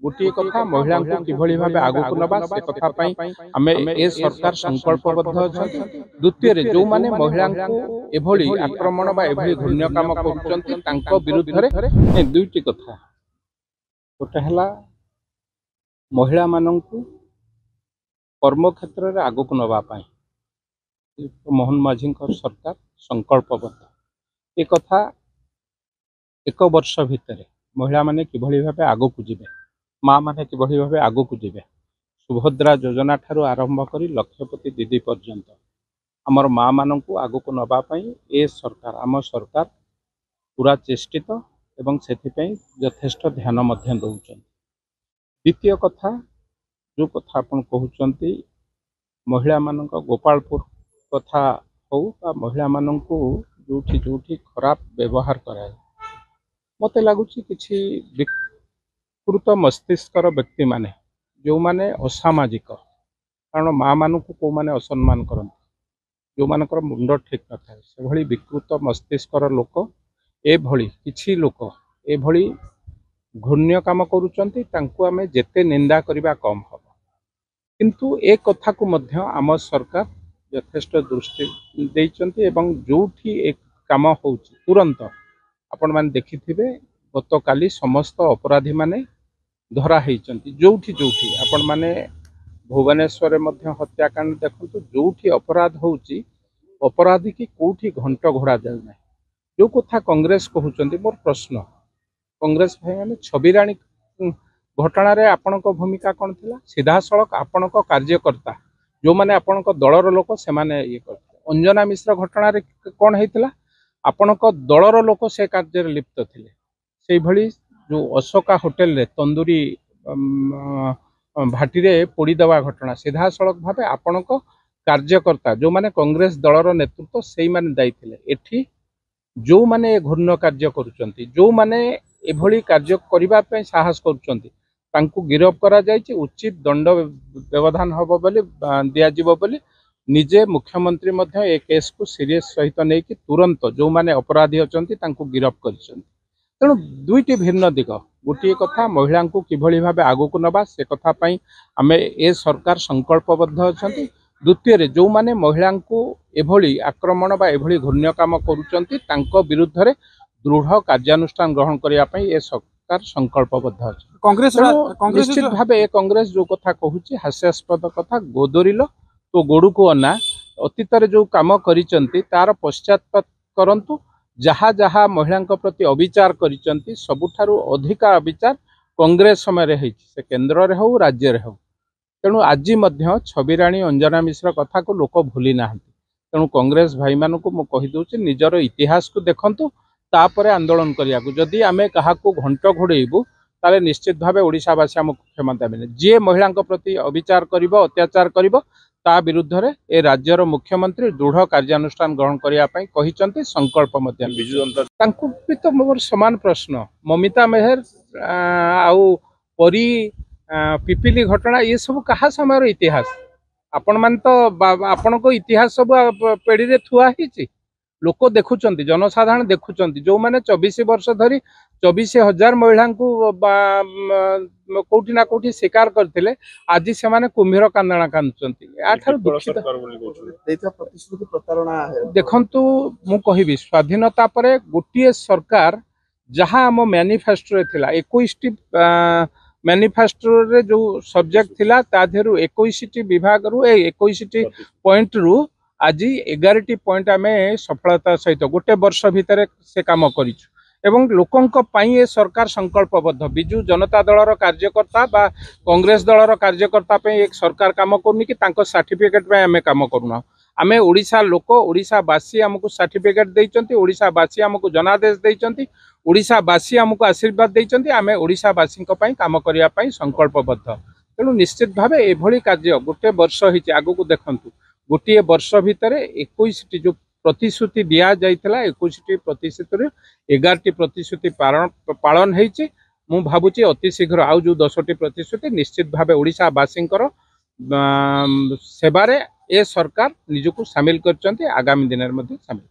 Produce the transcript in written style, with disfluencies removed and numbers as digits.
गोटे कथा महिला किभली भाव आगु नवा से कथा आम ए सरकार संकल्पबद्ध अच्छा। द्वितीय जो माने महिला एभली आक्रमण घृण्य काम कर विरुद्ध दुईटी कथा गोटे है महिला मानू कर्म क्षेत्र में आगक नापी मोहन माझी सरकार संकल्पबद्ध एक कथा एक वर्ष भितर महिला माने किभली भाव आगक जीवे माँ माने किभली भाव आगक जीवे सुभद्रा योजना ठारू आरंभ कर लक्षपति दीदी पर्यंत आमर माँ मानू आगक नापी ए सरकार आम सरकार पूरा चेष्टित एवं से यथेष्ट ध्यान दौरान। द्वितीय कथा जो कथा आपन कहते महिला मान गोपालपुर कथा हो महिला मान जोठी जोठी खराब व्यवहार कराए मत लगुच कि विकृत मस्तिष्कर व्यक्ति माने जो माने असामाजिक कारण माँ मान को मैंने असम्मान करते जो मानकर मुंड ठीक न था से भली विकृत मस्तिष्कर लोक एभली किछि लोक एभली घृण्य काम करुचंती तांको आमे जेते निंदा करिबा कम हम किंतु एक कथा को मध्य आम सरकार यथेष्ट दृष्टि देइचंती एवं जोठी एक काम होउची तुरंत आपण माने देखिथिबे गत काली समस्त अपराधी माने धरा हेइचंती जोठी जोठी आपण माने भुवनेश्वर मध्य हत्याकांड देखंतु जोठी अपराध होउची अपराधी की कोठी घंट घोड़ा जाय ना जो कथा कांग्रेस कहउचंती मोर प्रश्न कांग्रेस भाई माने छबिराणी घटना आपण भूमिका कौन थी सीधा सड़क आपण कार्यकर्ता जो माने आपण दलर लोक से माने ये करते अंजना मिश्र घटना कौन होता आपण दलर लोक से कार्य लिप्त थे से भली जो अशोका होटेल रे तंदूरी भाटी पोड़ीदवा घटना सीधा सड़क भाव आपण कार्यकर्ता जो माने कांग्रेस दलर नेतृत्व से माने दायी थे एठी जो माने घृण्य कार्य करुचंती जो माने एभली कार्य करने साहस करुचंती तांकु गिरफ करा जायछि उचित दंड व्यवधान हम बोली दिज्व बोली निजे मुख्यमंत्री मध्य ए केस को सीरीयस सहित नहीं कि तुरंत जो माने अपराधी अछंती तांकु गिरफ करिसंती। तेणु दुईटी भिन्न दिग गोटे कथा महिला को किभली भाव आगक नवा से कथा पई आमे ए सरकार संकल्पबद्ध अछंती। द्वितीय जो माने महिला को एभली आक्रमण बा एभली घृण्य काम करुचंती तांको विरुद्ध रे दृढ़ कार्यानुष्ठान ग्रहण करिया पई ए सरकार संकल्पबद्ध अछि। कांग्रेस निश्चित भाव ए कांग्रेस जो कथा कहूची हास्यास्पद कथा गोदरिल तो गोड़ू को अना अतीत जो काम करिचंती तार पश्चाताप करंतु जहा जहा महिला प्रति अविचार करिचंती सबुठारु अधिका अविचार कांग्रेस समय रे हेछि से केंद्र रे हो राज्य रे हो। तेणु आज मध्य छबिराणी अंजना मिश्र कथा को लोक भूली नाहंती। तेणु कांग्रेस भाई मानू को कहि दउछि निजर इतिहास को देखंतु तापर आंदोलन करिया जदि आमे काहाको घंट घोड़ेबू ताले निश्चित भाव ओडिशावासी आमको क्षमा देबेनि जे महिला प्रति अविचार करिवो अत्याचार करिवो ता विरुद्ध रे ए राज्यर मुख्यमंत्री दृढ़ कार्यानुष्ठान ग्रहण करिया पई कहिचंती संकल्प मध्य बिजू जनता तांकु भी तो मोर समान प्रश्न ममिता मेहर आउ परी पिपिली घटना ये सब कहा समय इतिहास आपण मान तो आपण को इतिहास सब पेढ़ी रे थुआ हिची लोक देखुचंती जनसाधारण देखुचंती जो माने 24 वर्ष धरी 24,000 महिला को कोठी ना कोठी शिकार करथिले आज से माने कुंभीर कांदना कांदचंती आठार दुखित प्रतिश्रुति प्रतारणा देखंतु मु कहिबी स्वाधीनता परे गोटिए सरकार जहां हम मैनिफेस्टो रे थिला 21 टी मैनिफेस्टो रे जो सब्जेक्ट थिला ता धेरु 21 टी विभाग रु 21 टी पॉइंट रु आज 11 पॉइंट आम सफलता सहित गोटे वर्ष भितर से काम करिछु एवं लोकंक पाई ए सरकार संकल्पबद्ध बिजू जनता दलर कार्यकर्ता बा कांग्रेस दलर कार्यकर्ता पे एक सरकार काम करनी कि तांको सर्टिफिकेट पे आमे काम करूना आमे ओडिशा लोक ओडिशावासी हमको सर्टिफिकेट देइचंती ओडिशावासी हमको जनादेश देइचंती ओडिशावासी हमको आशीर्वाद देइचंती आमे ओडिशावासी को पाई काम करिया पाई संकल्पबद्ध। तेणु निश्चित भाव एभली कार्य गोटे वर्ष हिची आगु को देखंतु गोटे वर्ष भितर 21 टी जो प्रतिश्रुति दिया जाइथिला 21 टी प्रतिश्रुति 11 टी प्रतिश्रुति पालन हेछि मु भाबुची अति शीघ्र आउ जो 10 टी प्रतिश्रुति निश्चित भाव ओडिशावासींकर सेवारे ए सरकार निजको शामिल करचंती आगामी दिन मध्ये शामिल।